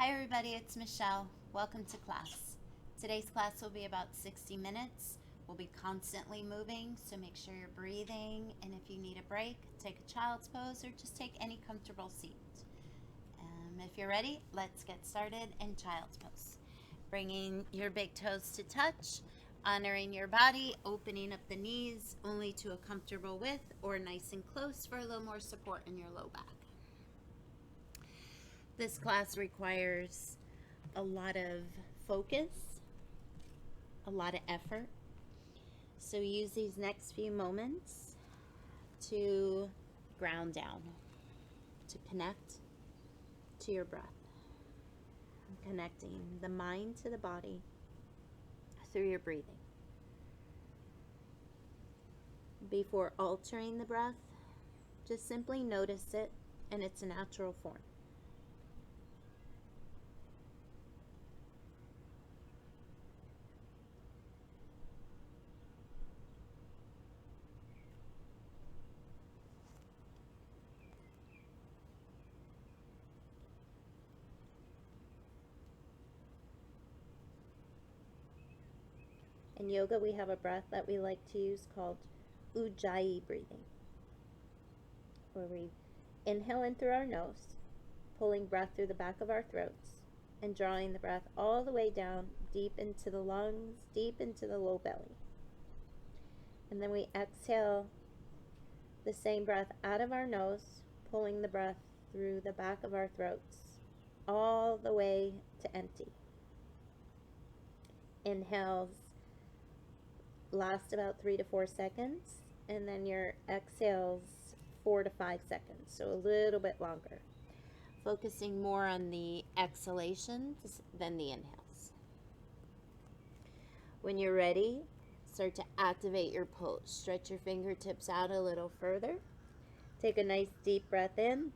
Hi everybody, it's Michelle. Welcome to class. Today's class will be about 60 minutes. We'll be constantly moving, so make sure you're breathing, and if you need a break, take a child's pose or just take any comfortable seat. If you're ready, let's get started in child's pose. Bringing your big toes to touch, honoring your body, opening up the knees only to a comfortable width or nice and close for a little more support in your low back. This class requires a lot of focus, a lot of effort. So use these next few moments to ground down, to connect to your breath, connecting the mind to the body through your breathing. Before altering the breath, just simply notice it in its natural form. In yoga, we have a breath that we like to use called Ujjayi breathing, where we inhale in through our nose, pulling breath through the back of our throats, and drawing the breath all the way down, deep into the lungs, deep into the low belly. And then we exhale the same breath out of our nose, pulling the breath through the back of our throats, all the way to empty. Inhales last about 3 to 4 seconds, and then your exhales 4 to 5 seconds, so a little bit longer. Focusing more on the exhalations than the inhales. When you're ready, start to activate your pose. Stretch your fingertips out a little further. Take a nice deep breath in,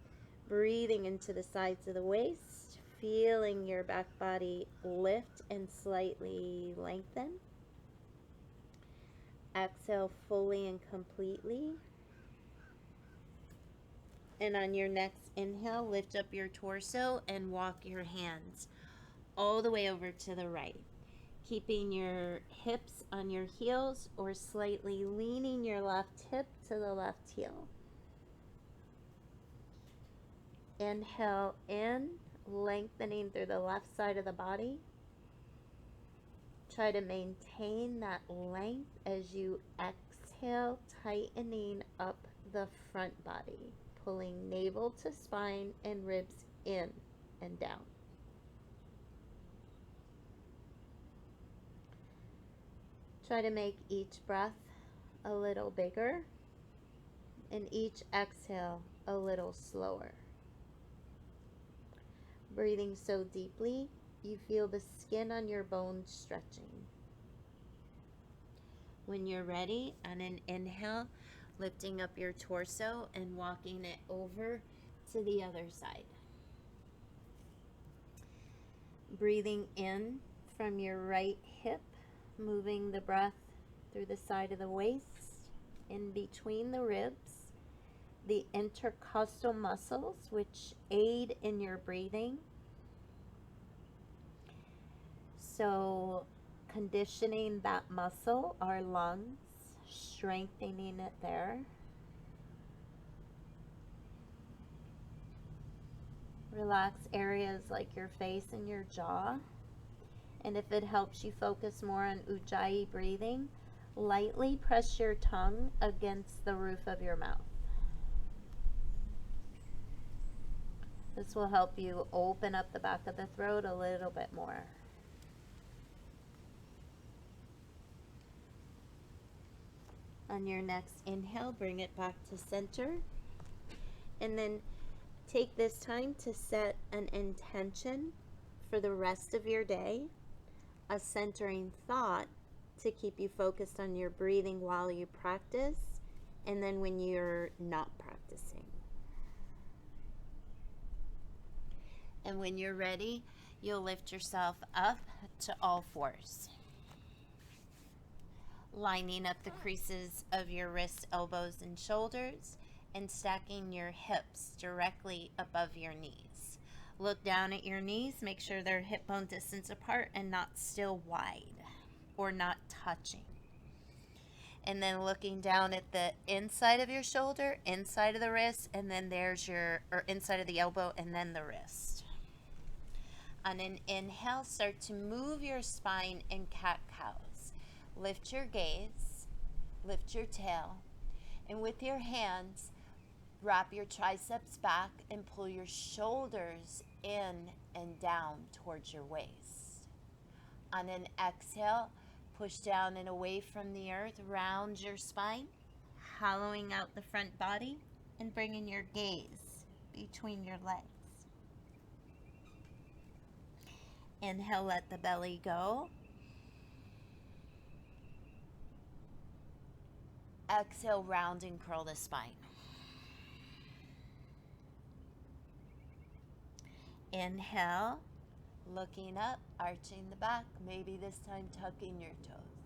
breathing into the sides of the waist, feeling your back body lift and slightly lengthen. Exhale fully and completely. And on your next inhale, lift up your torso and walk your hands all the way over to the right, keeping your hips on your heels or slightly leaning your left hip to the left heel. Inhale in, lengthening through the left side of the body. Try to maintain that length as you exhale, tightening up the front body, pulling navel to spine and ribs in and down. Try to make each breath a little bigger and each exhale a little slower. Breathing so deeply, you feel the skin on your bones stretching. When you're ready, on an inhale, lifting up your torso and walking it over to the other side. Breathing in from your right hip, moving the breath through the side of the waist, in between the ribs, the intercostal muscles which aid in your breathing. So conditioning that muscle, our lungs, strengthening it there. Relax areas like your face and your jaw. And if it helps you focus more on Ujjayi breathing, lightly press your tongue against the roof of your mouth. This will help you open up the back of the throat a little bit more. On your next inhale, bring it back to center. And then take this time to set an intention for the rest of your day, a centering thought to keep you focused on your breathing while you practice, and then when you're not practicing. And when you're ready, you'll lift yourself up to all fours, lining up the creases of your wrists, elbows, and shoulders, and stacking your hips directly above your knees. Look down at your knees. Make sure they're hip bone distance apart and not still wide or not touching. And then looking down at the inside of your shoulder, inside of the wrist, and then there's or inside of the elbow, and then the wrist. On an inhale, start to move your spine in cat-cows. Lift your gaze, lift your tail, and with your hands, wrap your triceps back and pull your shoulders in and down towards your waist. On an exhale, push down and away from the earth, round your spine, hollowing out the front body, and bringing your gaze between your legs. Inhale, let the belly go. Exhale, round and curl the spine. Inhale, looking up, arching the back, maybe this time tucking your toes.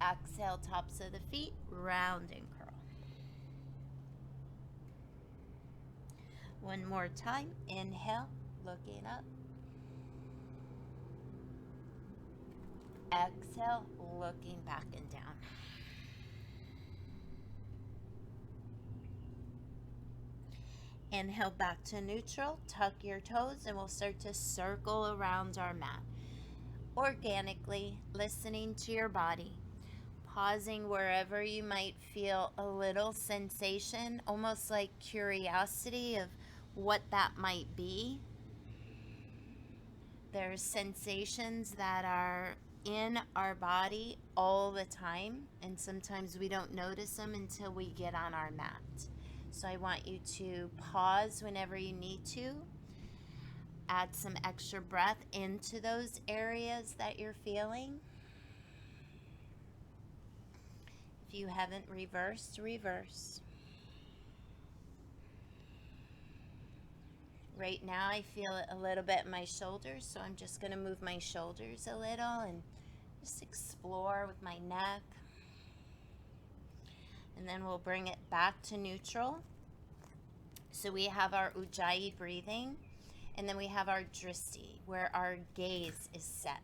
Exhale, tops of the feet, round and curl. One more time. Inhale, looking up. Exhale, looking back and down. Inhale back to neutral, tuck your toes, and we'll start to circle around our mat. Organically, listening to your body, pausing wherever you might feel a little sensation, almost like curiosity of what that might be. There's sensations that are in our body all the time, and sometimes we don't notice them until we get on our mat. So I want you to pause whenever you need to. Add some extra breath into those areas that you're feeling. If you haven't reversed, reverse. Right now I feel it a little bit in my shoulders, so I'm just going to move my shoulders a little and just explore with my neck. And then we'll bring it back to neutral. So we have our Ujjayi breathing, and then we have our Dristi, where our gaze is set.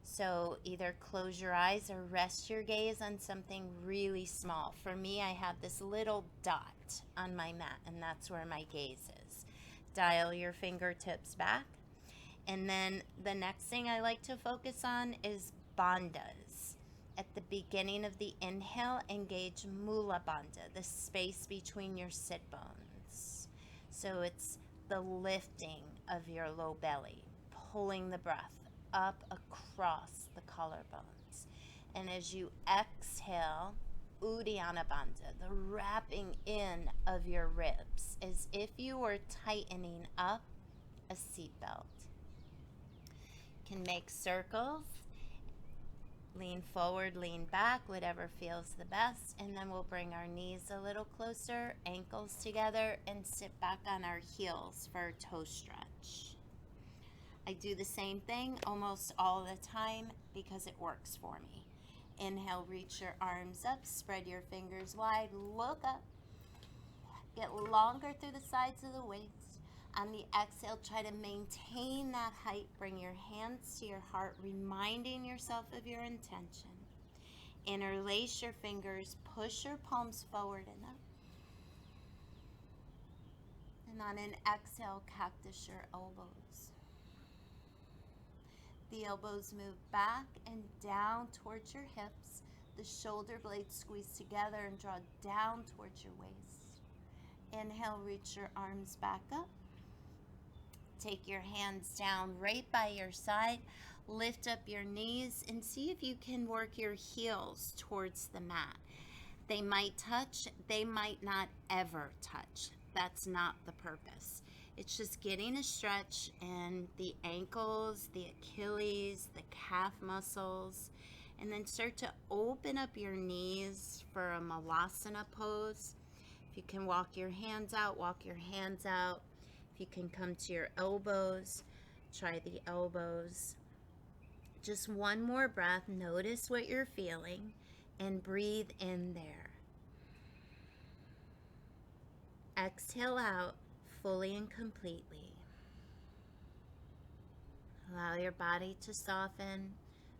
So either close your eyes or rest your gaze on something really small. For me, I have this little dot on my mat, and that's where my gaze is. Dial your fingertips back. And then the next thing I like to focus on is bandhas. At the beginning of the inhale, engage Mula Bandha, the space between your sit bones. So it's the lifting of your low belly, pulling the breath up across the collarbones. And as you exhale, Uddiyana Bandha, the wrapping in of your ribs, as if you were tightening up a seatbelt. Can make circles. Lean forward, lean back, whatever feels the best. And then we'll bring our knees a little closer, ankles together, and sit back on our heels for a toe stretch. I do the same thing almost all the time because it works for me. Inhale, reach your arms up, spread your fingers wide, look up. Get longer through the sides of the waist. On the exhale, try to maintain that height. Bring your hands to your heart, reminding yourself of your intention. Interlace your fingers, push your palms forward and up. And on an exhale, cactus your elbows. The elbows move back and down towards your hips. The shoulder blades squeeze together and draw down towards your waist. Inhale, reach your arms back up. Take your hands down right by your side. Lift up your knees and see if you can work your heels towards the mat. They might touch, they might not ever touch. That's not the purpose. It's just getting a stretch in the ankles, the Achilles, the calf muscles, and then start to open up your knees for a Malasana pose. If you can walk your hands out, walk your hands out. If you can come to your elbows, try the elbows. Just one more breath. Notice what you're feeling and breathe in there. Exhale out, fully and completely. Allow your body to soften.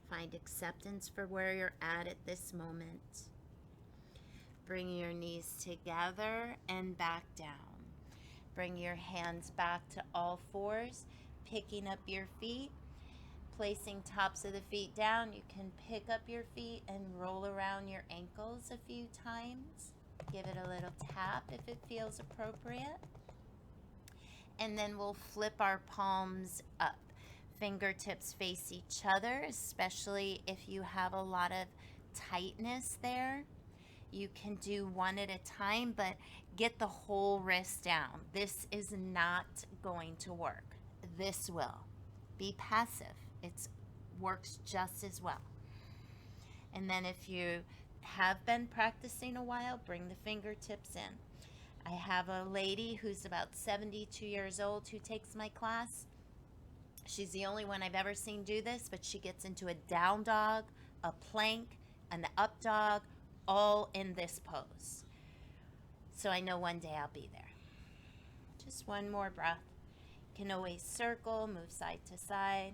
Find acceptance for where you're at this moment. Bring your knees together and back down. Bring your hands back to all fours, picking up your feet, placing tops of the feet down. You can pick up your feet and roll around your ankles a few times. Give it a little tap if it feels appropriate. And then we'll flip our palms up. Fingertips face each other, especially if you have a lot of tightness there. You can do one at a time, but get the whole wrist down. This is not going to work. This will. Be passive. It works just as well. And then if you have been practicing a while, bring the fingertips in. I have a lady who's about 72 years old who takes my class. She's the only one I've ever seen do this, but she gets into a down dog, a plank, an up dog, all in this pose. So I know one day I'll be there. Just one more breath. You can always circle, move side to side.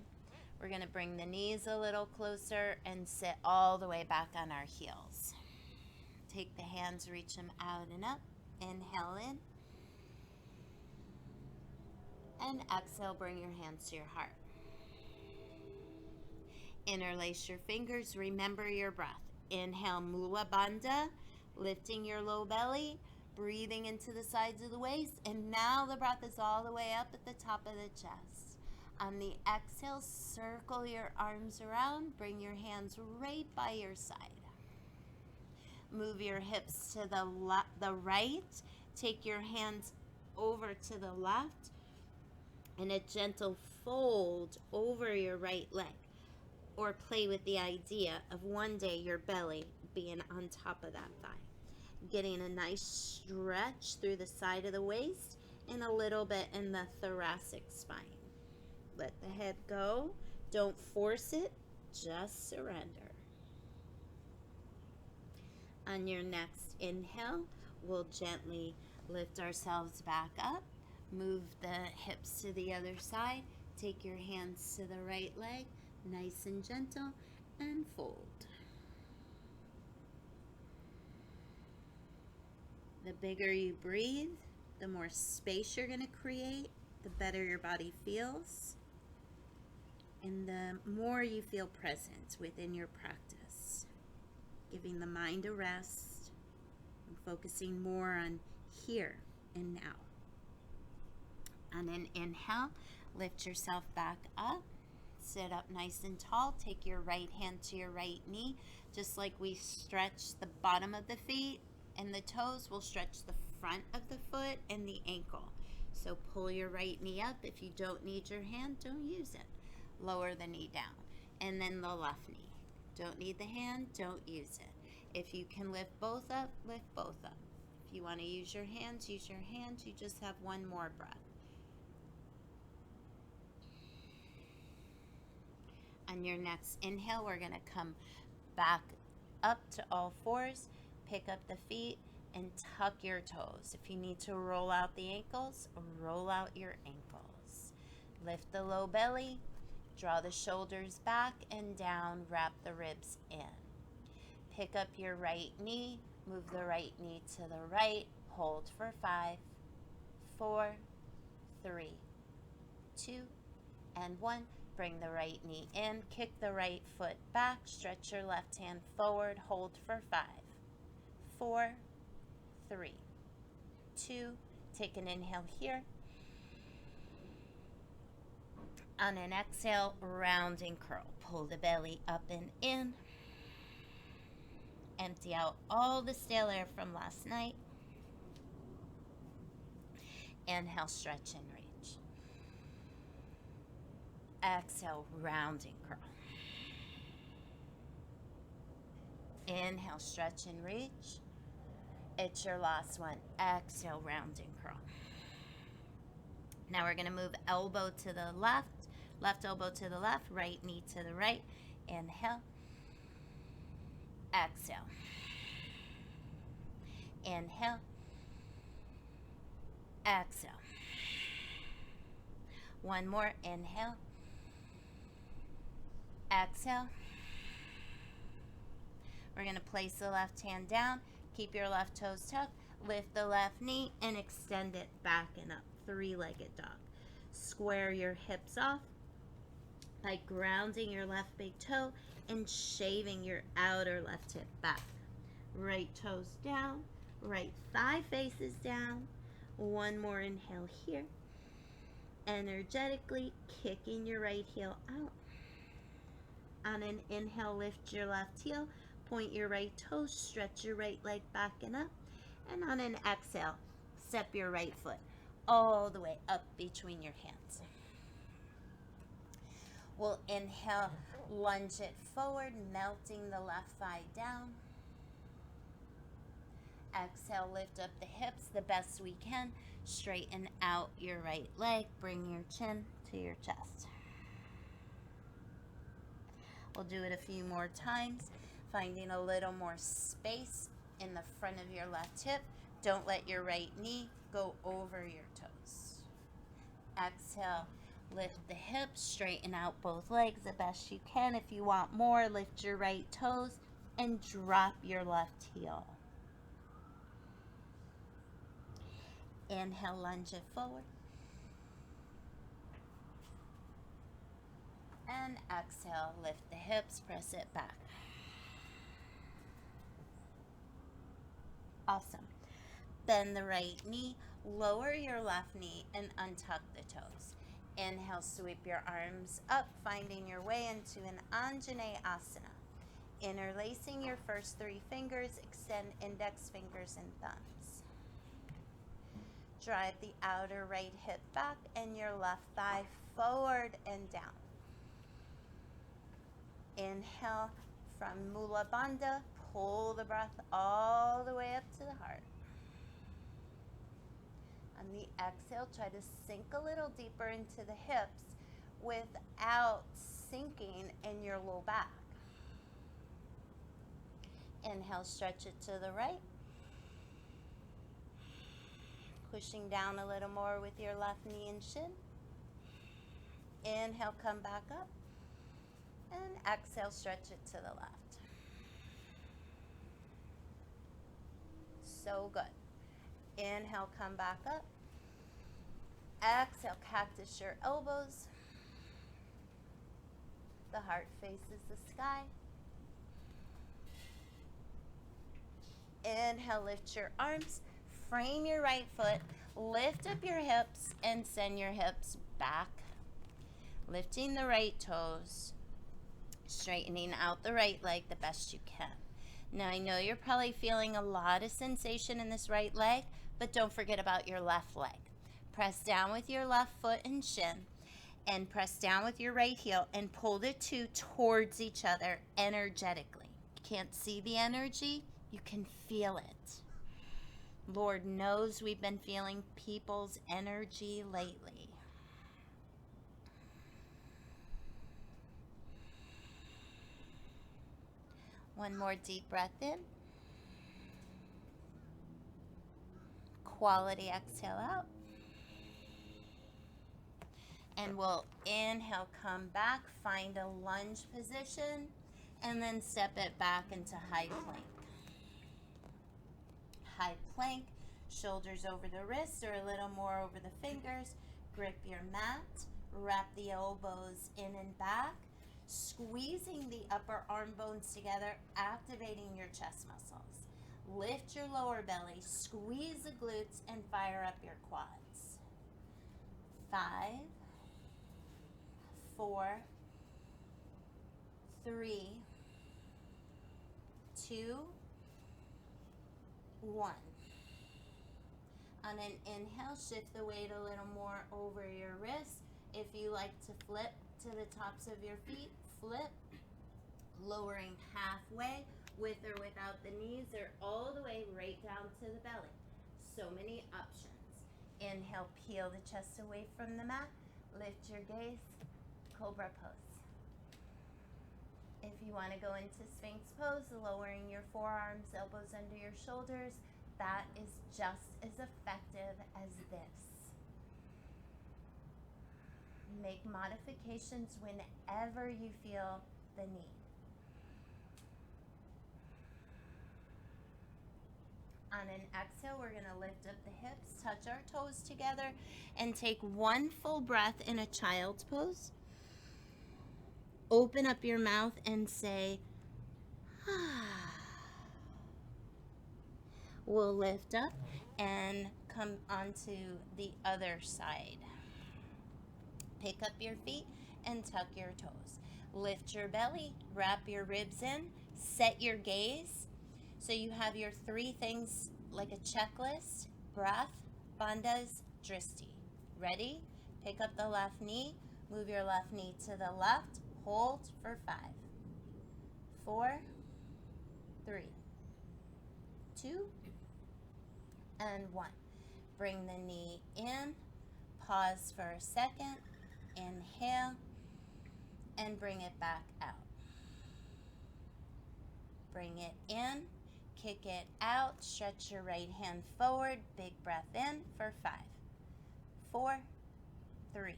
We're going to bring the knees a little closer and sit all the way back on our heels. Take the hands, reach them out and up. Inhale in. And exhale, bring your hands to your heart. Interlace your fingers, remember your breath. Inhale, Mula Bandha, lifting your low belly, breathing into the sides of the waist, and now the breath is all the way up at the top of the chest. On the exhale, circle your arms around, bring your hands right by your side. Move your hips to the right, take your hands over to the left, and a gentle fold over your right leg. Or play with the idea of one day your belly being on top of that thigh. Getting a nice stretch through the side of the waist and a little bit in the thoracic spine. Let the head go. Don't force it. Just surrender. On your next inhale, we'll gently lift ourselves back up. Move the hips to the other side. Take your hands to the right leg. Nice and gentle, and fold. The bigger you breathe, the more space you're going to create, the better your body feels, and the more you feel present within your practice. Giving the mind a rest and focusing more on here and now. On an inhale, lift yourself back up. Sit up nice and tall. Take your right hand to your right knee. Just like we stretch the bottom of the feet and the toes, we'll stretch the front of the foot and the ankle. So pull your right knee up. If you don't need your hand, don't use it. Lower the knee down. And then the left knee. Don't need the hand, don't use it. If you can lift both up, lift both up. If you want to use your hands, use your hands. You just have one more breath. On your next inhale, we're going to come back up to all fours, pick up the feet, and tuck your toes. If you need to roll out the ankles, roll out your ankles. Lift the low belly, draw the shoulders back and down, wrap the ribs in. Pick up your right knee, move the right knee to the right, hold for 5, 4, 3, 2, and 1. Bring the right knee in, kick the right foot back, stretch your left hand forward, hold for 5, 4, 3, 2, take an inhale here. On an exhale, round and curl. Pull the belly up and in. Empty out all the stale air from last night. Inhale, stretch and reach. Exhale, round and curl. Inhale, stretch and reach. It's your last one. Exhale, round and curl. Now we're going to move elbow to the left, left elbow to the left, right knee to the right. Inhale. Exhale. Inhale. Exhale. One more. Inhale. Exhale. We're going to place the left hand down. Keep your left toes tucked. Lift the left knee and extend it back and up. Three-legged dog. Square your hips off by grounding your left big toe and shaving your outer left hip back. Right toes down. Right thigh faces down. One more inhale here. Energetically kicking your right heel out. On an inhale, lift your left heel. Point your right toes. Stretch your right leg back and up. And on an exhale, step your right foot all the way up between your hands. We'll inhale, lunge it forward, melting the left thigh down. Exhale, lift up the hips the best we can. Straighten out your right leg. Bring your chin to your chest. We'll do it a few more times, finding a little more space in the front of your left hip. Don't let your right knee go over your toes. Exhale, lift the hips, straighten out both legs the best you can. If you want more, lift your right toes and drop your left heel. Inhale, lunge it forward. And exhale, lift the hips, press it back. Awesome. Bend the right knee, lower your left knee, and untuck the toes. Inhale, sweep your arms up, finding your way into an Anjaneyasana. Interlacing your first three fingers, extend index fingers and thumbs. Drive the outer right hip back and your left thigh forward and down. Inhale from Mula Bandha, pull the breath all the way up to the heart. On the exhale, try to sink a little deeper into the hips without sinking in your low back. Inhale, stretch it to the right. Pushing down a little more with your left knee and shin. Inhale, come back up. And exhale, stretch it to the left. So good. Inhale, come back up. Exhale, cactus your elbows. The heart faces the sky. Inhale, lift your arms. Frame your right foot. Lift up your hips and send your hips back. Lifting the right toes. Straightening out the right leg the best you can. Now I know you're probably feeling a lot of sensation in this right leg, but don't forget about your left leg. Press down with your left foot and shin, and press down with your right heel and pull the two towards each other energetically. You can't see the energy, you can feel it. Lord knows we've been feeling people's energy lately. One more deep breath in. Quality exhale out. And we'll inhale, come back, find a lunge position, and then step it back into high plank. High plank, shoulders over the wrists or a little more over the fingers. Grip your mat, wrap the elbows in and back, squeezing the upper arm bones together, activating your chest muscles. Lift your lower belly, squeeze the glutes, and fire up your quads. 5, 4, 3, 2, 1. On an inhale, shift the weight a little more over your wrists. If you like to flip to the tops of your feet, flip, lowering halfway with or without the knees or all the way right down to the belly. So many options. Inhale, peel the chest away from the mat. Lift your gaze, Cobra pose. If you want to go into Sphinx pose, lowering your forearms, elbows under your shoulders, that is just as effective as this. Make modifications whenever you feel the need. On an exhale, we're going to lift up the hips, touch our toes together, and take one full breath in a child's pose. Open up your mouth and say, ah. We'll lift up and come onto the other side. Pick up your feet and tuck your toes. Lift your belly, wrap your ribs in, set your gaze. So you have your three things like a checklist: breath, bandhas, drishti. Ready? Pick up the left knee, move your left knee to the left, hold for 5, 4, 3, 2, and 1. Bring the knee in, pause for a second, inhale, and bring it back out. Bring it in, kick it out, stretch your right hand forward, big breath in for 5, 4, 3,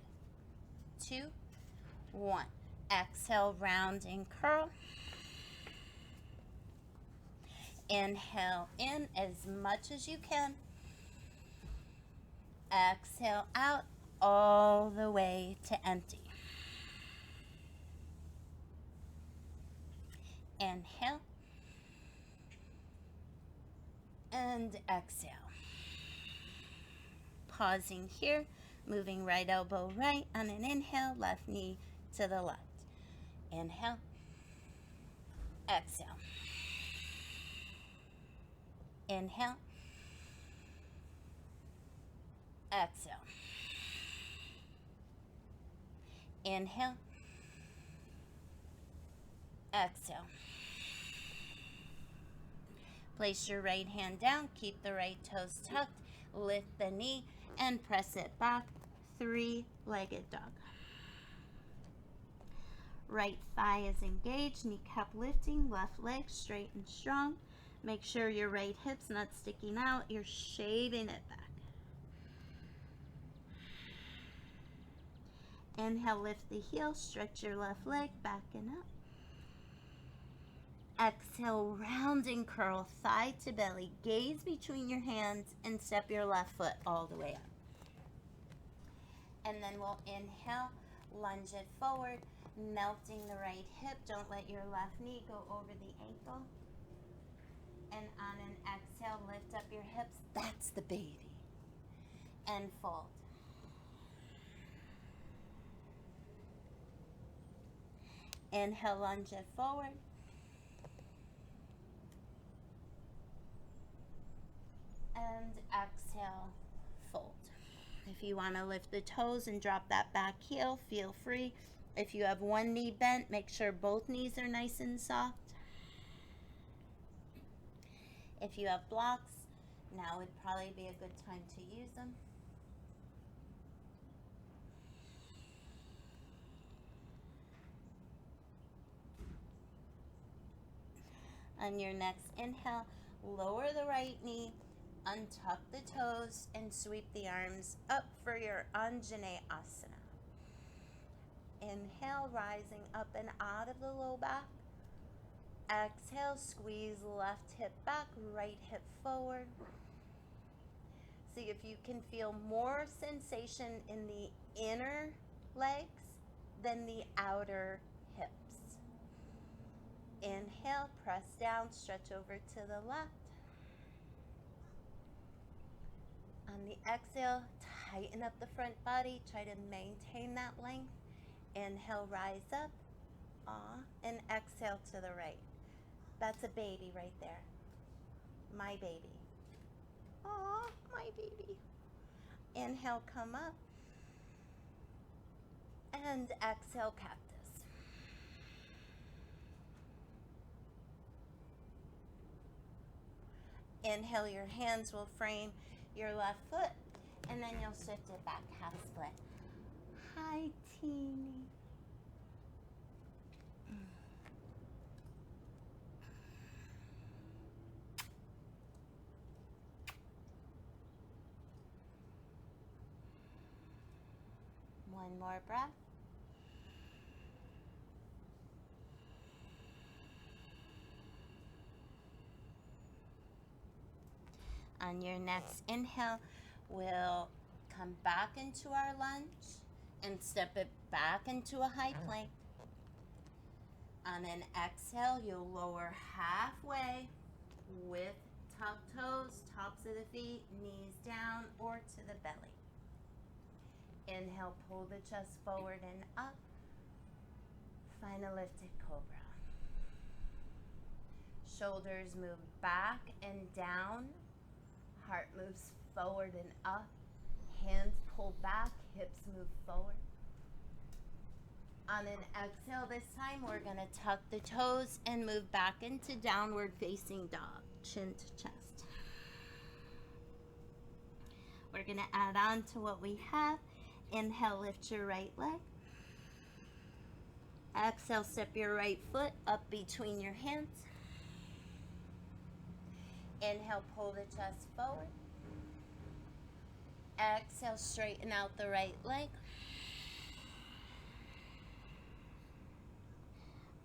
2, 1. Exhale, round and curl. Inhale in as much as you can. Exhale out all the way to empty. Inhale and exhale. Pausing here, moving right elbow right on an inhale, left knee to the left. Inhale, exhale. Inhale, exhale. Inhale, exhale. Place your right hand down, keep the right toes tucked, lift the knee, and press it back, three-legged dog. Right thigh is engaged, kneecap lifting, left leg straight and strong. Make sure your right hip's not sticking out, you're shading it back. Inhale, lift the heel, stretch your left leg, back and up. Exhale, round and curl, thigh to belly, gaze between your hands, and step your left foot all the way up. And then we'll inhale, lunge it forward, melting the right hip. Don't let your left knee go over the ankle. And on an exhale, lift up your hips. That's the baby. And fold. Inhale, lunge it forward. And exhale, fold. If you want to lift the toes and drop that back heel, feel free. If you have one knee bent, make sure both knees are nice and soft. If you have blocks, now would probably be a good time to use them. On your next inhale, lower the right knee, untuck the toes, and sweep the arms up for your Anjane Asana. Inhale, rising up and out of the low back. Exhale, squeeze left hip back, right hip forward. See if you can feel more sensation in the inner legs than the outer hips. Inhale, press down, stretch over to the left. On the exhale, tighten up the front body, try to maintain that length. Inhale, rise up, and exhale to the right. That's a baby right there. My baby. Aw, my baby. Inhale, come up. And exhale, cactus. Inhale, your hands will frame your left foot, and then you'll shift it back, half split. Hi, teeny. One One more breath. On your next inhale, we'll come back into our lunge and step it back into a high plank. On an exhale, you'll lower halfway with tucked toes, tops of the feet, knees down or to the belly. Inhale, pull the chest forward and up. Find a lifted cobra. Shoulders move back and down. Heart moves forward and up. Hands pull back, hips move forward. On an exhale this time, we're going to tuck the toes and move back into downward facing dog, chin to chest. We're going to add on to what we have. Inhale, lift your right leg. Exhale, step your right foot up between your hands. Inhale, pull the chest forward. Exhale, straighten out the right leg.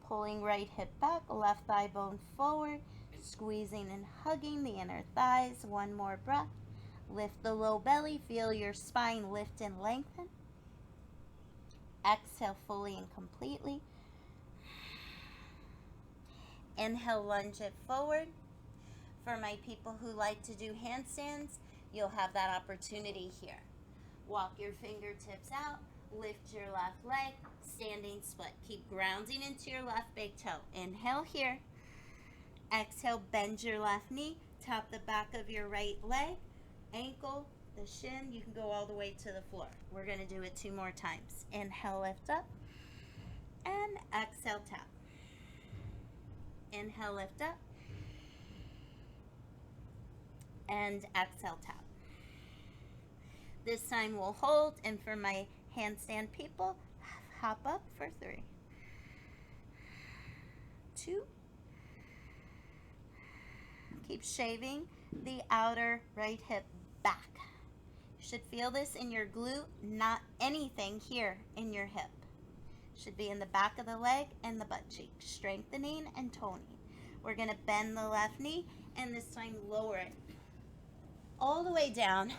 Pulling right hip back, left thigh bone forward, squeezing and hugging the inner thighs. One more breath. Lift the low belly, feel your spine lift and lengthen. Exhale fully and completely. Inhale, lunge it forward. For my people who like to do handstands, you'll have that opportunity here. Walk your fingertips out, lift your left leg, standing split. Keep grounding into your left big toe. Inhale here. Exhale, bend your left knee, tap the back of your right leg, ankle, the shin. You can go all the way to the floor. We're going to do it 2 more times. Inhale, lift up, and exhale, tap. Inhale, lift up, and exhale, tap. This time we'll hold, and for my handstand people, hop up for 3, 2. Keep shaving the outer right hip back. You should feel this in your glute, not anything here in your hip. Should be in the back of the leg and the butt cheek, strengthening and toning. We're going to bend the left knee, and this time lower it all the way down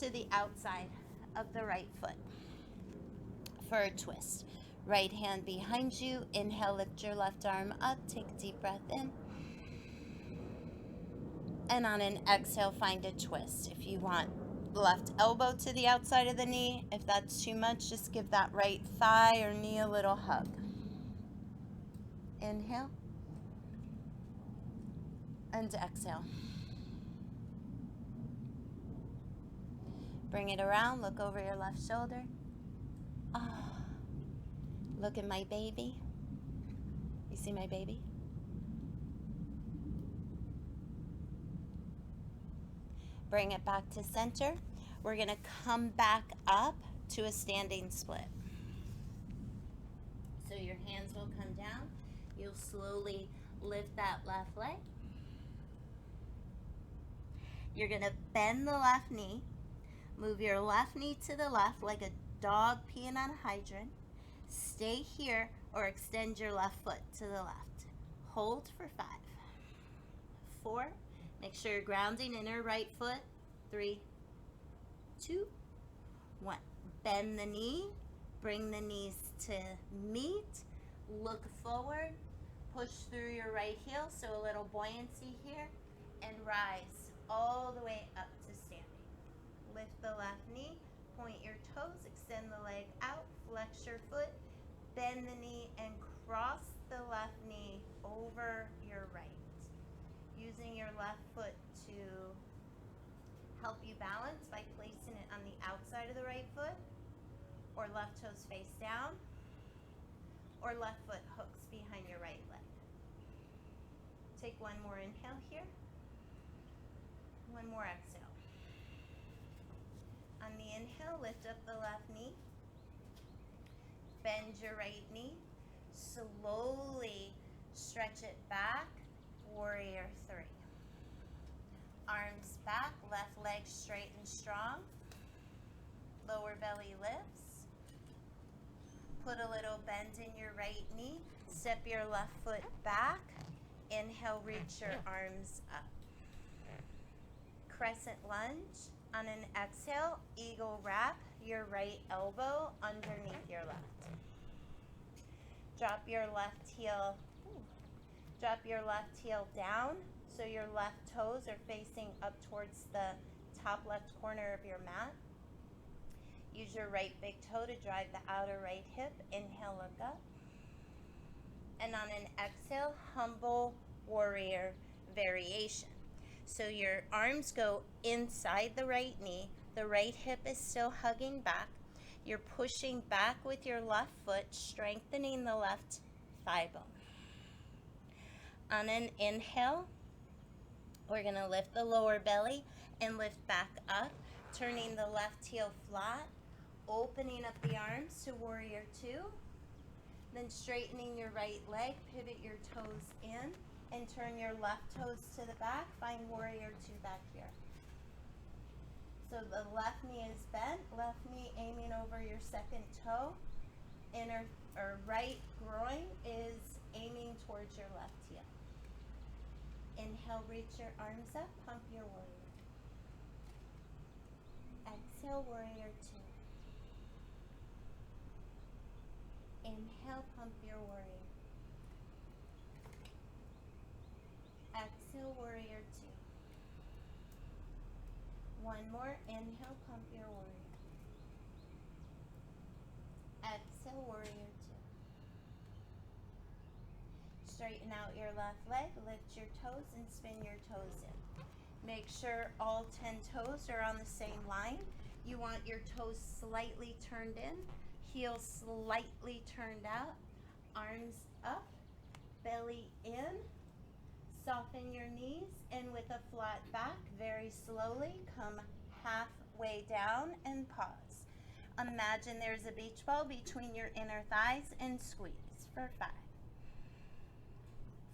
to the outside of the right foot for a twist. Right hand behind you. Inhale, lift your left arm up. Take a deep breath in. And on an exhale, find a twist. If you want left elbow to the outside of the knee, if that's too much, just give that right thigh or knee a little hug. Inhale. And exhale. Bring it around. Look over your left shoulder. Look at my baby. You see my baby? Bring it back to center. We're going to come back up to a standing split. So your hands will come down. You'll slowly lift that left leg. You're going to bend the left knee. Move your left knee to the left like a dog peeing on a hydrant. Stay here or extend your left foot to the left. Hold for 5, 4. Make sure you're grounding inner right foot. 3, 2, 1. Bend the knee. Bring the knees to meet. Look forward. Push through your right heel, so a little buoyancy here. And rise all the way up to standing. Lift the left knee. Point your toes. Extend the leg out. Flex your foot. Bend the knee and cross the left knee over your right. Using your left foot to help you balance by placing it on the outside of the right foot, or left toes face down, or left foot hooks behind your right leg. Take one more inhale here. One more exhale. On the inhale, lift up the left knee. Bend your right knee. Slowly stretch it back. Warrior 3. Arms back, left leg straight and strong. Lower belly lifts. Put a little bend in your right knee. Step your left foot back. Inhale, reach your arms up. Crescent lunge. On an exhale, eagle wrap your right elbow underneath your left. Drop your left heel. Drop your left heel down so your left toes are facing up towards the top left corner of your mat. Use your right big toe to drive the outer right hip. Inhale, look up. And on an exhale, humble warrior variation. So your arms go inside the right knee. The right hip is still hugging back. You're pushing back with your left foot, strengthening the left thigh bone. On an inhale, we're going to lift the lower belly and lift back up, turning the left heel flat, opening up the arms to warrior two, then straightening your right leg, pivot your toes in, and turn your left toes to the back. Find warrior two back here. So the left knee is bent, left knee aiming over your second toe. Inner or right groin is aiming towards your left heel. Inhale, reach your arms up, pump your warrior. Exhale, warrior two. Inhale, pump your warrior. Exhale, warrior two. One more, inhale, pump your warrior. Exhale, warrior two. Straighten out your left leg, lift your toes and spin your toes in. Make sure all 10 toes are on the same line. You want your toes slightly turned in, heels slightly turned out, arms up, belly in. Soften your knees, and with a flat back, very slowly come halfway down and pause. Imagine there's a beach ball between your inner thighs and squeeze for 5.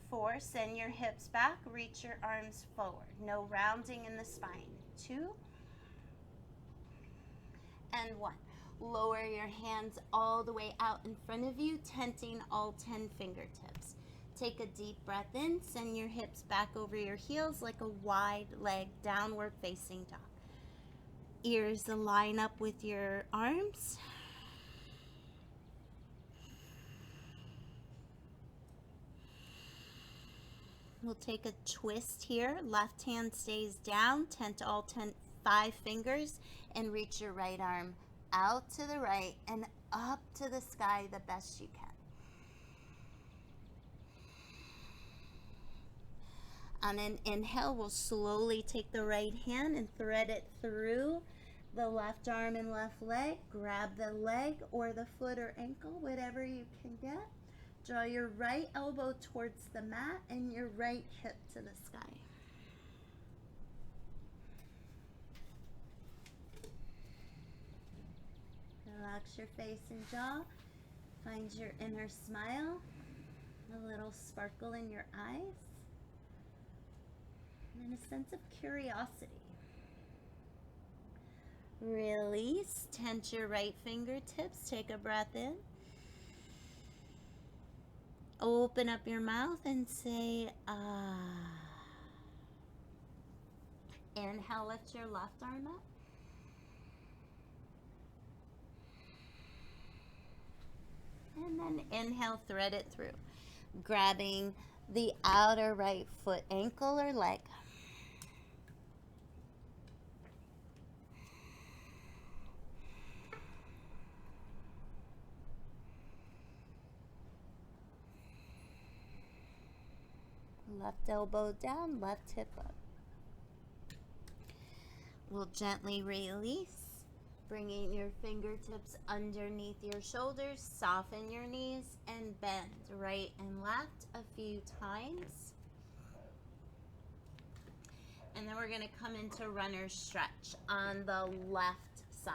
4, send your hips back, reach your arms forward. No rounding in the spine. 2 and 1. Lower your hands all the way out in front of you, tenting all 10 fingertips. Take a deep breath in, send your hips back over your heels like a wide leg downward facing dog. Ears align up with your arms. We'll take a twist here. Left hand stays down, tent all 5 fingers, and reach your right arm out to the right and up to the sky the best you can. On an inhale, we'll slowly take the right hand and thread it through the left arm and left leg. Grab the leg or the foot or ankle, whatever you can get. Draw your right elbow towards the mat and your right hip to the sky. Relax your face and jaw. Find your inner smile, a little sparkle in your eyes, and a sense of curiosity. Release, tense your right fingertips, take a breath in. Open up your mouth and say, ah. Inhale, lift your left arm up. And then inhale, thread it through, grabbing the outer right foot, ankle, or leg. Left elbow down, left hip up. We'll gently release, bringing your fingertips underneath your shoulders, soften your knees, and bend right and left a few times. And then we're going to come into runner's stretch on the left side.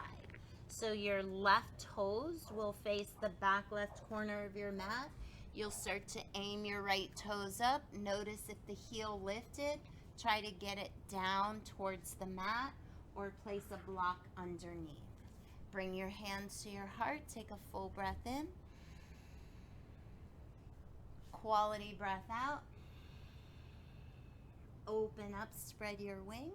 So your left toes will face the back left corner of your mat. You'll start to aim your right toes up. Notice if the heel lifted, try to get it down towards the mat or place a block underneath. Bring your hands to your heart. Take a full breath in. quality breath out. Open up, spread your wings.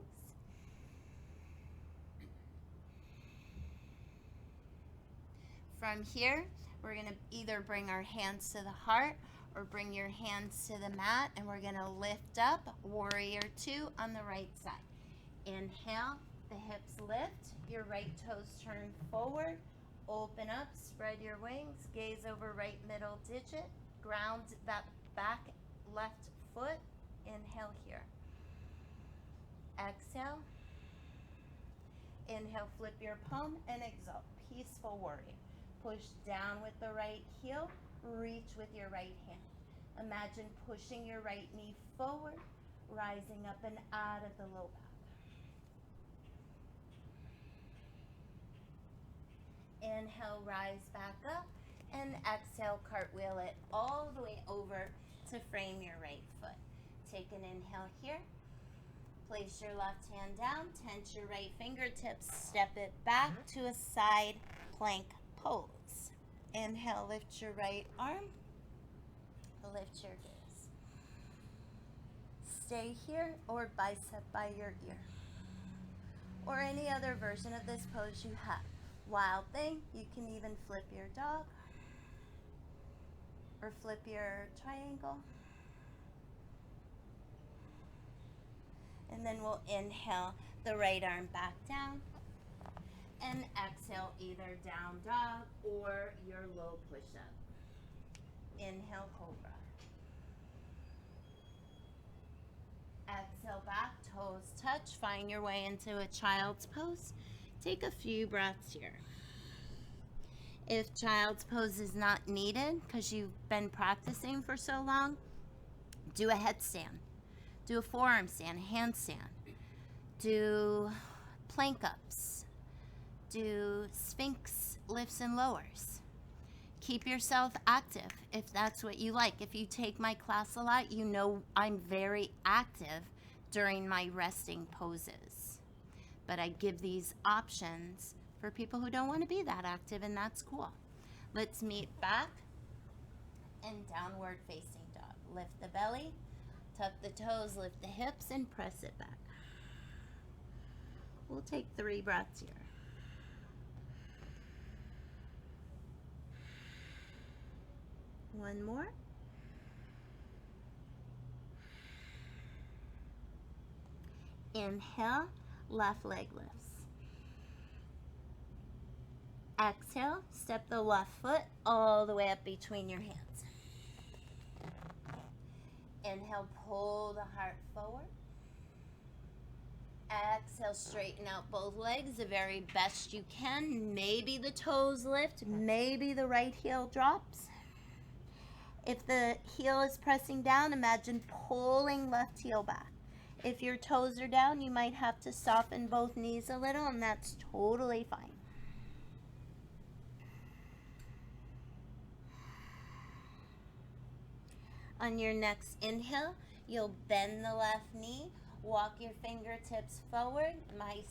From here, we're going to either bring our hands to the heart or bring your hands to the mat, and we're going to lift up, warrior two on the right side. Inhale, the hips lift, your right toes turn forward, open up, spread your wings, gaze over right middle digit, ground that back left foot, inhale here. Exhale, inhale, flip your palm and exhale, peaceful warrior. Push down with the right heel, reach with your right hand. Imagine pushing your right knee forward, rising up and out of the low back. Inhale, rise back up, and exhale, cartwheel it all the way over to frame your right foot. Take an inhale here. Place your left hand down, tense your right fingertips, step it back to a side plank pose. Inhale, lift your right arm, lift your gaze. Stay here or bicep by your ear, or any other version of this pose you have. Wild thing, you can even flip your dog or flip your triangle. And then we'll inhale the right arm back down and exhale either down dog or your low push-up. Inhale, cobra. Exhale back, toes touch, find your way into a child's pose. Take a few breaths here. If child's pose is not needed because you've been practicing for so long, do a headstand. Do a forearm stand, handstand. Do plank ups. Do sphinx lifts and lowers. Keep yourself active if that's what you like. If you take my class a lot, you know I'm very active during my resting poses. But I give these options for people who don't want to be that active, and that's cool. Let's meet back and downward facing dog. Lift the belly. Tuck the toes, lift the hips, and press it back. We'll take 3 breaths here. One more. Inhale, left leg lifts. Exhale, step the left foot all the way up between your hands. Inhale, pull the heart forward. Exhale, straighten out both legs the very best you can. Maybe the toes lift, maybe the right heel drops. If the heel is pressing down, imagine pulling left heel back. If your toes are down, you might have to soften both knees a little, and that's totally fine. On your next inhale, you'll bend the left knee, walk your fingertips forward. My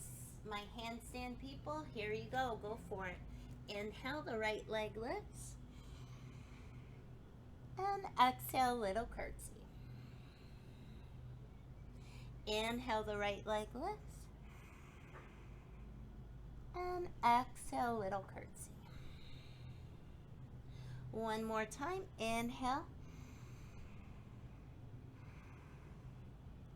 handstand people, here you go for it. Inhale, the right leg lifts. And exhale, little curtsy. Inhale, the right leg lifts. And exhale, little curtsy. One more time, inhale.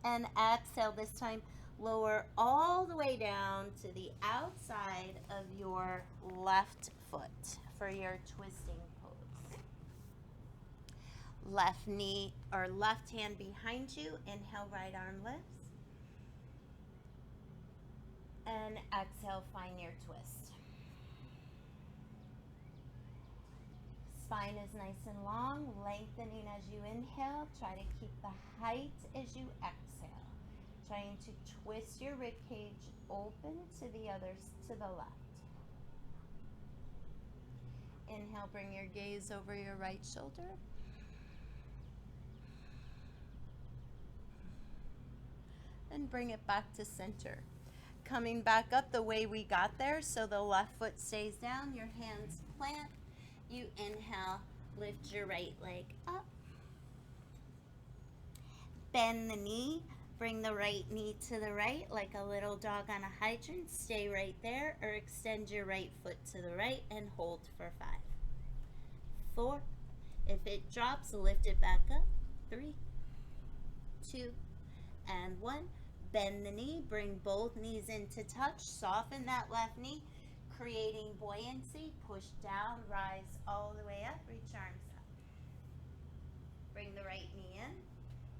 And exhale, this time lower all the way down to the outside of your left foot for your twisting pose. Left knee or left hand behind you, inhale, right arm lifts. And exhale, find your twist. Spine is nice and long, lengthening as you inhale. Try to keep the height as you exhale. Trying to twist your rib cage open to the left. Inhale, bring your gaze over your right shoulder. And bring it back to center. Coming back up the way we got there, so the left foot stays down, your hands plant. You inhale, lift your right leg up. Bend the knee. Bring the right knee to the right like a little dog on a hydrant. Stay right there, or extend your right foot to the right and hold for 5, 4. If it drops, lift it back up. 3, 2, and 1. Bend the knee. Bring both knees into touch. Soften that left knee, creating buoyancy. Push down, rise all the way up. Reach arms up. Bring the right knee in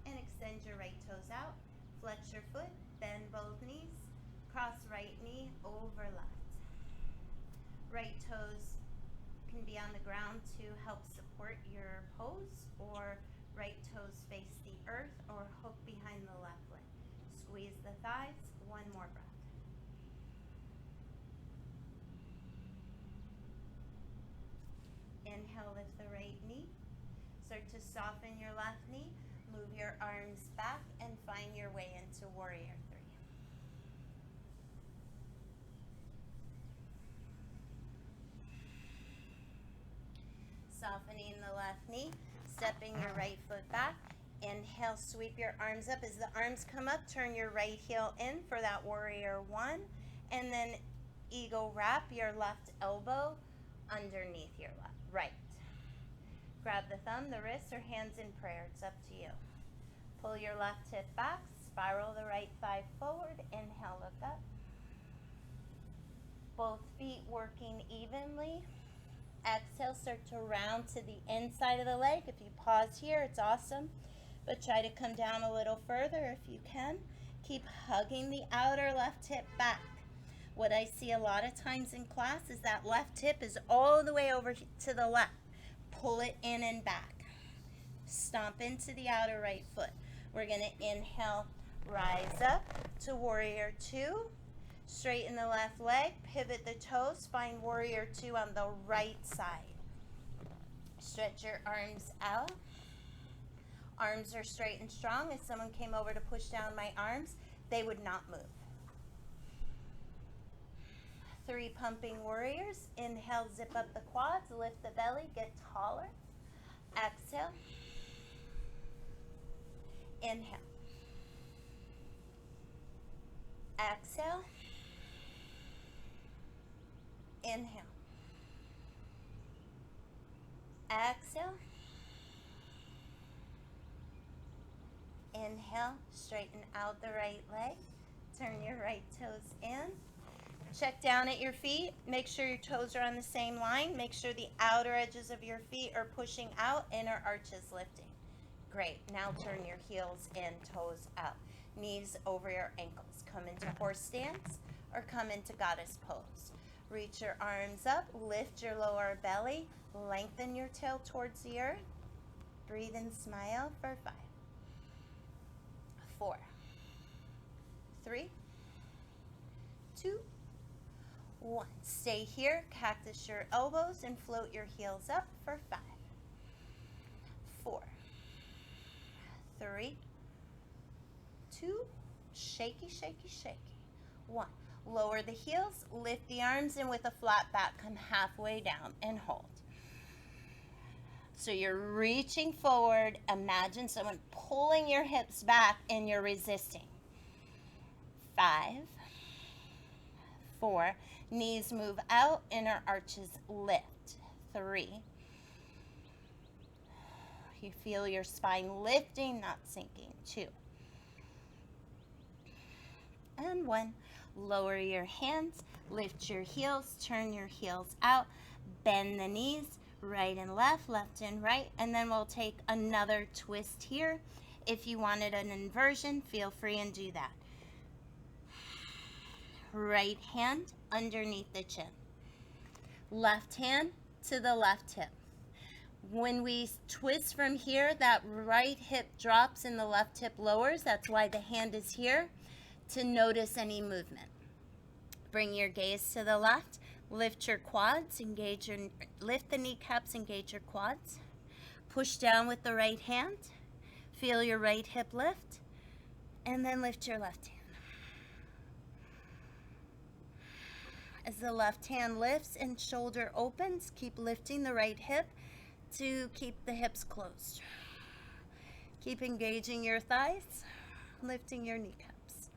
and extend your right toes out. Flex your foot, bend both knees, cross right knee over left. Right toes can be on the ground to help support your pose, or right toes face the earth or hook behind the left leg. Squeeze the thighs. One more breath. Inhale, lift the right knee. Start to soften your left knee. Move your arms back and find your way into Warrior 3. Softening the left knee, stepping your right foot back. Inhale, sweep your arms up. As the arms come up, turn your right heel in for that Warrior 1. And then Eagle wrap your left elbow underneath your right. Grab the thumb, the wrist, or hands in prayer. It's up to you. Pull your left hip back, spiral the right thigh forward. Inhale, look up. Both feet working evenly. Exhale, start to round to the inside of the leg. If you pause here, it's awesome, but try to come down a little further if you can. Keep hugging the outer left hip back. What I see a lot of times in class is that left hip is all the way over to the left. Pull it in and back. Stomp into the outer right foot. We're going to inhale, rise up to Warrior 2. Straighten the left leg, pivot the toes, find Warrior 2 on the right side. Stretch your arms out. Arms are straight and strong. If someone came over to push down my arms, they would not move. 3 pumping warriors. Inhale, zip up the quads, lift the belly, get taller. Exhale. Inhale. Exhale. Inhale. Exhale. Inhale, straighten out the right leg. Turn your right toes in. Check down at your feet. Make sure your toes are on the same line. Make sure the outer edges of your feet are pushing out, inner arches lifting. Great. Now turn your heels in, toes out. Knees over your ankles. Come into horse stance or come into goddess pose. Reach your arms up, lift your lower belly, lengthen your tail towards the earth. Breathe and smile for 5, 4, 3, 2, 1. Stay here, cactus your elbows and float your heels up for 5, 4, 3, 2, shaky, shaky, shaky. 1. Lower the heels, lift the arms, and with a flat back, come halfway down and hold. So you're reaching forward. Imagine someone pulling your hips back and you're resisting. 5, 4, knees move out, inner arches lift. 3, you feel your spine lifting, not sinking. 2, and 1. Lower your hands, lift your heels, turn your heels out, bend the knees, right and left and right, and then we'll take another twist here. If you wanted an inversion, feel free and do that. Right hand underneath the chin. Left hand to the left hip. When we twist from here, that right hip drops and the left hip lowers. That's why the hand is here, to notice any movement. Bring your gaze to the left. Lift your quads, lift the kneecaps, engage your quads. Push down with the right hand. Feel your right hip lift, and then lift your left hand. As the left hand lifts and shoulder opens, keep lifting the right hip to keep the hips closed. Keep engaging your thighs, lifting your kneecaps.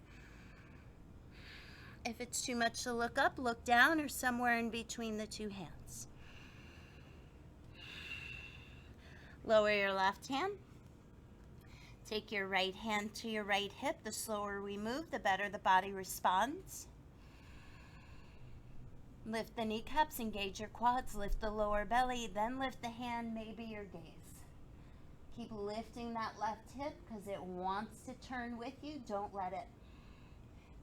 If it's too much to look up, look down or somewhere in between the two hands. Lower your left hand. Take your right hand to your right hip. The slower we move, the better the body responds. Lift the kneecaps, engage your quads, lift the lower belly, then lift the hand, maybe your gaze. Keep lifting that left hip because it wants to turn with you. Don't let it.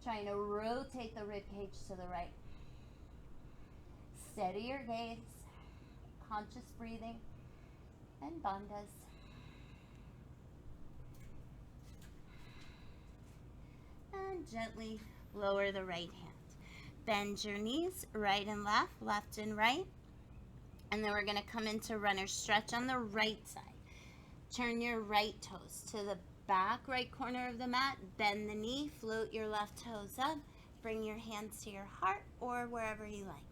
Trying to rotate the rib cage to the right. Steady your gaze, conscious breathing, and bandhas. And gently lower the right hand. Bend your knees, right and left and right. And then we're going to come into runner stretch on the right side. Turn your right toes to the back right corner of the mat. Bend the knee, float your left toes up. Bring your hands to your heart or wherever you like.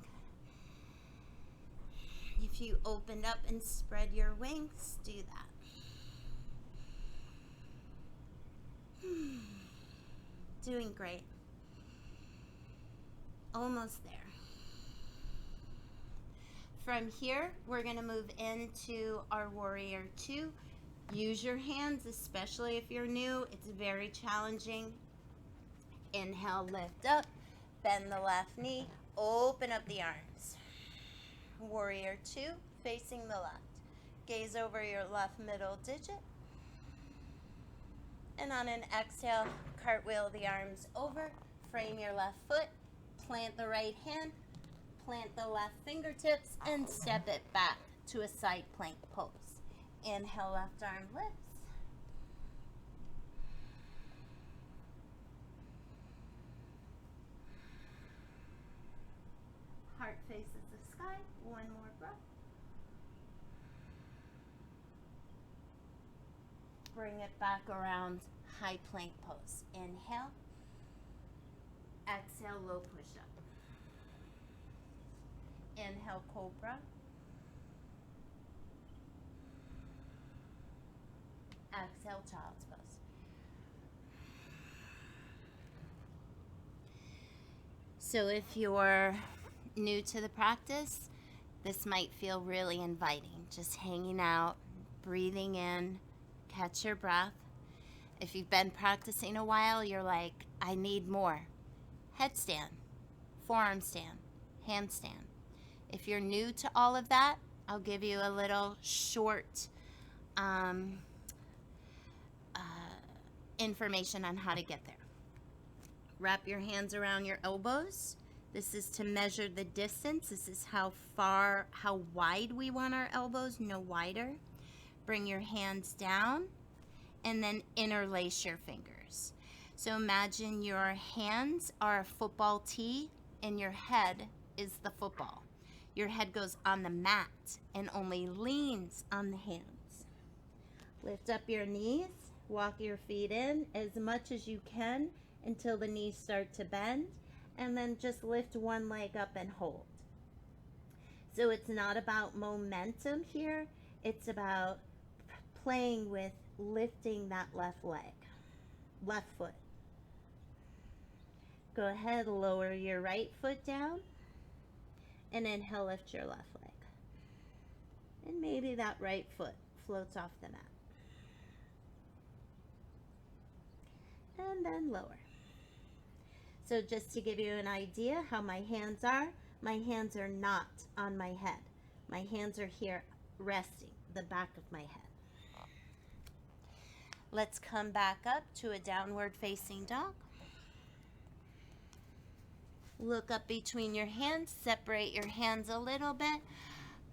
If you opened up and spread your wings, do that. Doing great. Almost there. From here, we're going to move into our warrior two. Use your hands, especially if you're new. It's very challenging. Inhale, lift up. Bend the left knee. Open up the arms. Warrior two, facing the left. Gaze over your left middle digit. And on an exhale, cartwheel the arms over. Frame your left foot. Plant the right hand. Plant the left fingertips and step it back to a side plank pose. Inhale, left arm lifts. Heart faces the sky. One more breath. Bring it back around, high plank pose. Inhale. Exhale, low push-up. Inhale, cobra. Exhale, child's pose. So if you're new to the practice, this might feel really inviting. Just hanging out, breathing in, catch your breath. If you've been practicing a while, you're like, I need more. Headstand, forearm stand, handstand. If you're new to all of that, I'll give you a little short information on how to get there. Wrap your hands around your elbows. This is to measure the distance. This is how wide we want our elbows, no wider. Bring your hands down and then interlace your fingers. So imagine your hands are a football tee and your head is the football. Your head goes on the mat and only leans on the hands. Lift up your knees, walk your feet in as much as you can until the knees start to bend, and then just lift one leg up and hold. So it's not about momentum here, it's about playing with lifting that left foot. Go ahead, lower your right foot down, and inhale, lift your left leg. And maybe that right foot floats off the mat. And then lower. So just to give you an idea how my hands are not on my head. My hands are here resting, the back of my head. Let's come back up to a downward facing dog. Look up between your hands, separate your hands a little bit.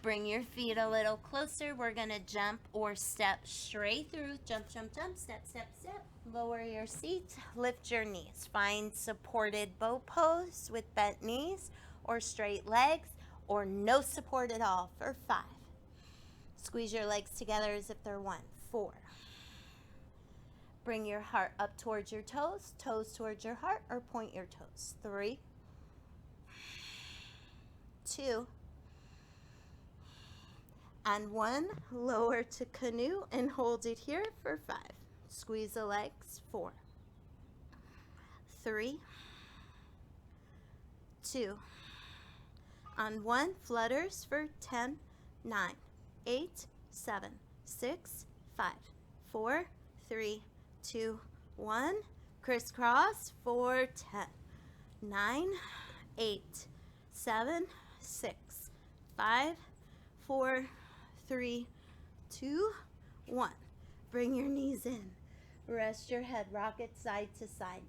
Bring your feet a little closer. We're going to jump or step straight through. Jump, jump, jump, step, step, step. Lower your seat, lift your knees. Find supported bow pose with bent knees or straight legs or no support at all for 5. Squeeze your legs together as if they're 1. 4. Bring your heart up towards your toes towards your heart, or point your toes. 3, 2, On 1, lower to canoe and hold it here for 5. Squeeze the legs, 4, 3, 2. On 1, flutters for 10, 9, 8, 7, 6, 5, 4, 3, 2, 1. Crisscross for 10, 9, 8, 7, 6, 5, 4, 3, 2, 1. Bring your knees in. Rest your head. Rock it side to side.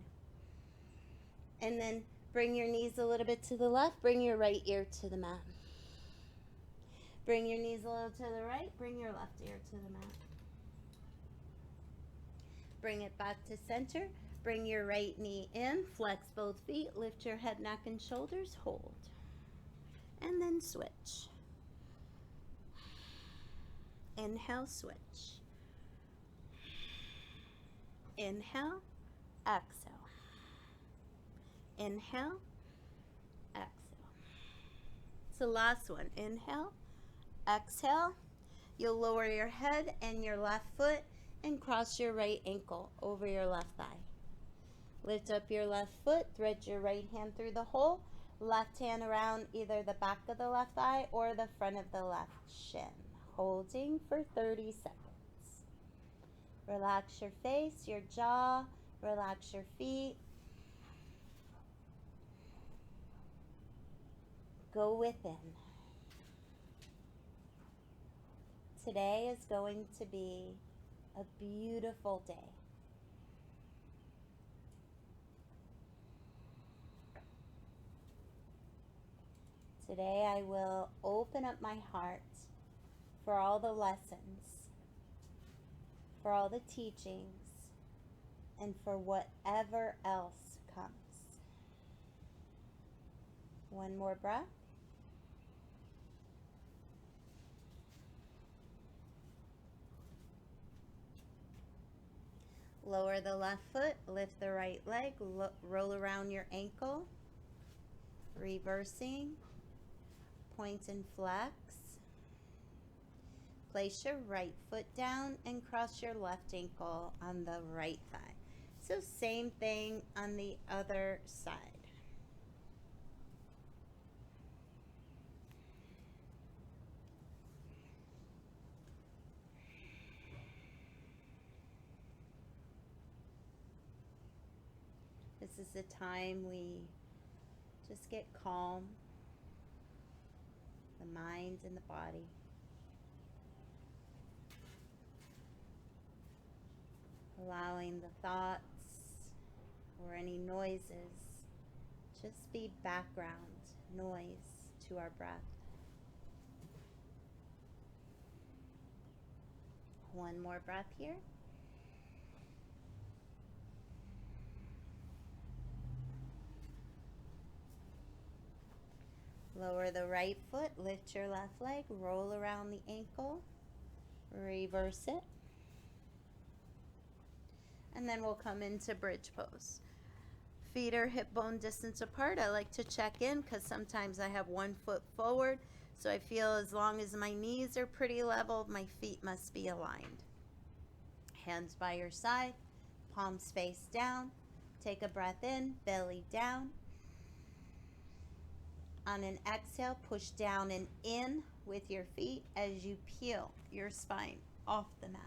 And then bring your knees a little bit to the left. Bring your right ear to the mat. Bring your knees a little to the right. Bring your left ear to the mat. Bring it back to center. Bring your right knee in. Flex both feet. Lift your head, neck, and shoulders. Hold. And then switch. Inhale, switch. Inhale, exhale. Inhale, exhale. It's the last one. Inhale, exhale. You'll lower your head and your left foot and cross your right ankle over your left thigh. Lift up your left foot, thread your right hand through the hole, left hand around either the back of the left thigh or the front of the left shin. Holding for 30 seconds. Relax your face, your jaw, relax your feet. Go within. Today is going to be a beautiful day. Today I will open up my heart for all the lessons, for all the teachings, and for whatever else comes. One more breath. Lower the left foot, lift the right leg, roll around your ankle, reversing, point and flex. Place your right foot down and cross your left ankle on the right thigh. So same thing on the other side. This is the time we just get calm, the mind and the body. Allowing the thoughts or any noises just be background noise to our breath. One more breath here. Lower the right foot, lift your left leg, roll around the ankle, reverse it. And then we'll come into bridge pose. Feet are hip bone distance apart. I like to check in because sometimes I have one foot forward. So I feel as long as my knees are pretty level, my feet must be aligned. Hands by your side, palms face down. Take a breath in, belly down. On an exhale, push down and in with your feet as you peel your spine off the mat.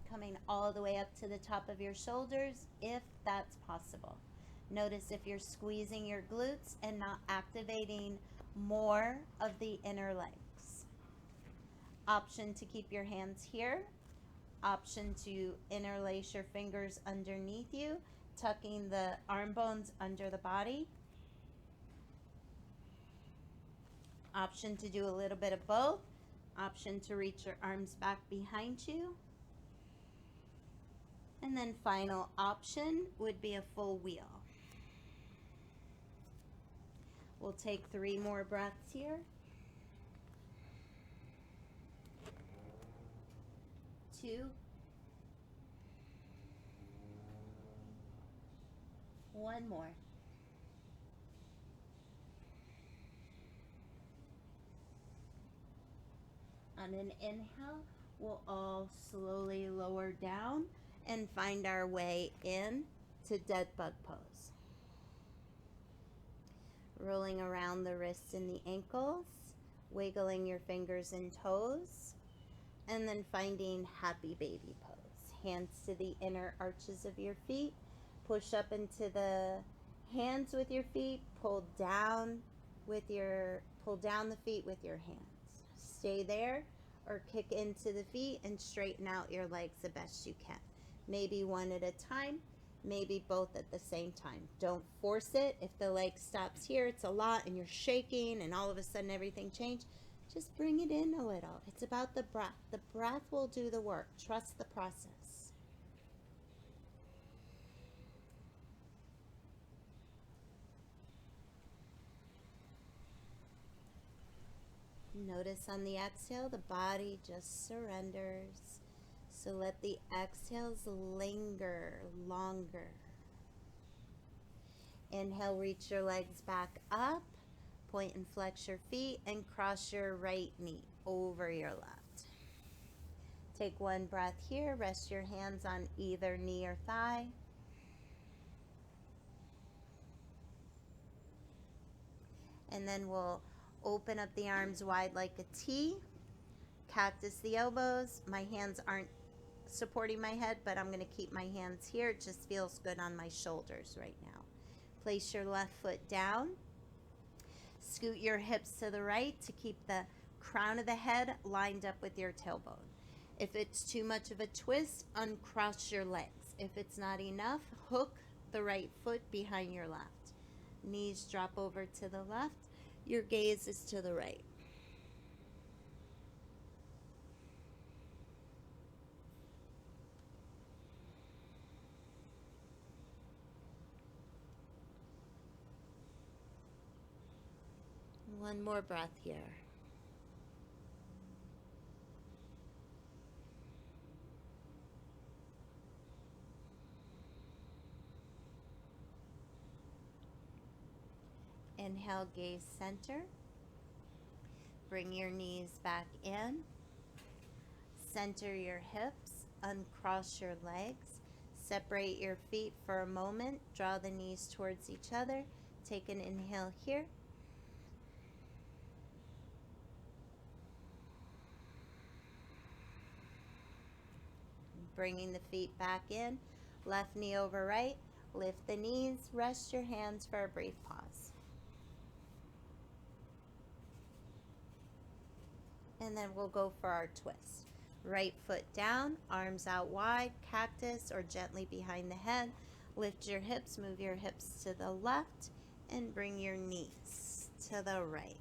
Coming all the way up to the top of your shoulders, if that's possible. Notice if you're squeezing your glutes and not activating more of the inner legs. Option to keep your hands here. Option to interlace your fingers underneath you, tucking the arm bones under the body. Option to do a little bit of both. Option to reach your arms back behind you. And then final option would be a full wheel. We'll take 3 more breaths here. 2. 1 more. On an inhale, we'll all slowly lower down and find our way in to dead bug pose. Rolling around the wrists and the ankles, wiggling your fingers and toes, and then finding happy baby pose. Hands to the inner arches of your feet. Push up into the hands with your feet. Pull down the feet with your hands. Stay there or kick into the feet and straighten out your legs the best you can. Maybe one at a time, maybe both at the same time. Don't force it. If the leg stops here, it's a lot and you're shaking and all of a sudden everything changed. Just bring it in a little. It's about the breath. The breath will do the work. Trust the process. Notice on the exhale, the body just surrenders. So let the exhales linger longer. Inhale, reach your legs back up. Point and flex your feet and cross your right knee over your left. Take one breath here. Rest your hands on either knee or thigh. And then we'll open up the arms wide like a T. Cactus the elbows. My hands aren't supporting my head, but I'm going to keep my hands here. It just feels good on my shoulders right now. Place your left foot down. Scoot your hips to the right to keep the crown of the head lined up with your tailbone. If it's too much of a twist, uncross your legs. If it's not enough, hook the right foot behind your left. Knees drop over to the left. Your gaze is to the right. One more breath here. Inhale, gaze center. Bring your knees back in. Center your hips. Uncross your legs. Separate your feet for a moment. Draw the knees towards each other. Take an inhale here. Bringing the feet back in. Left knee over right. Lift the knees. Rest your hands for a brief pause. And then we'll go for our twist. Right foot down, arms out wide, cactus or gently behind the head. Lift your hips, move your hips to the left, and bring your knees to the right.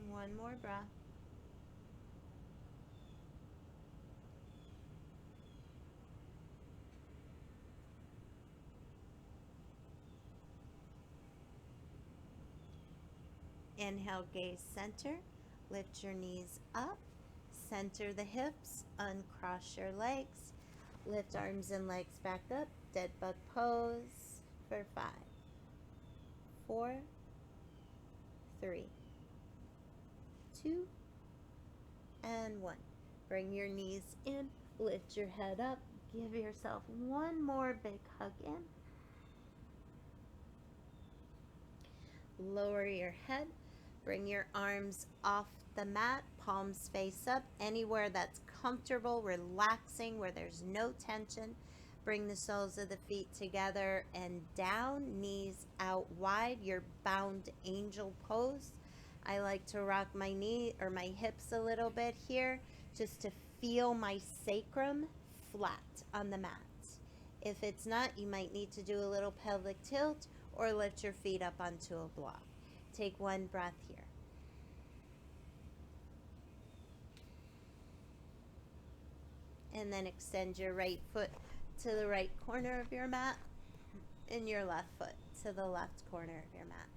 One more breath. Inhale, gaze center. Lift your knees up. Center the hips. Uncross your legs. Lift arms and legs back up. Dead bug pose for 5, 4, 3, 2, and 1. Bring your knees in. Lift your head up. Give yourself one more big hug in. Lower your head. Bring your arms off the mat, palms face up, anywhere that's comfortable, relaxing, where there's no tension. Bring the soles of the feet together and down, knees out wide, your bound angel pose. I like to rock my knee or my hips a little bit here just to feel my sacrum flat on the mat. If it's not, you might need to do a little pelvic tilt or lift your feet up onto a block. Take one breath here. And then extend your right foot to the right corner of your mat and your left foot to the left corner of your mat.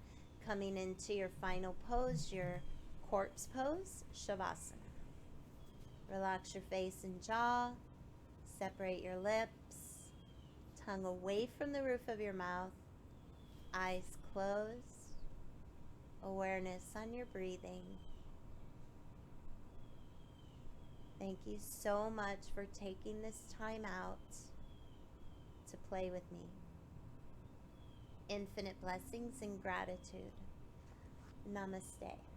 Coming into your final pose, your corpse pose, Shavasana. Relax your face and jaw. Separate your lips. Tongue away from the roof of your mouth. Eyes closed. Awareness on your breathing. Thank you so much for taking this time out to play with me. Infinite blessings and gratitude. Namaste.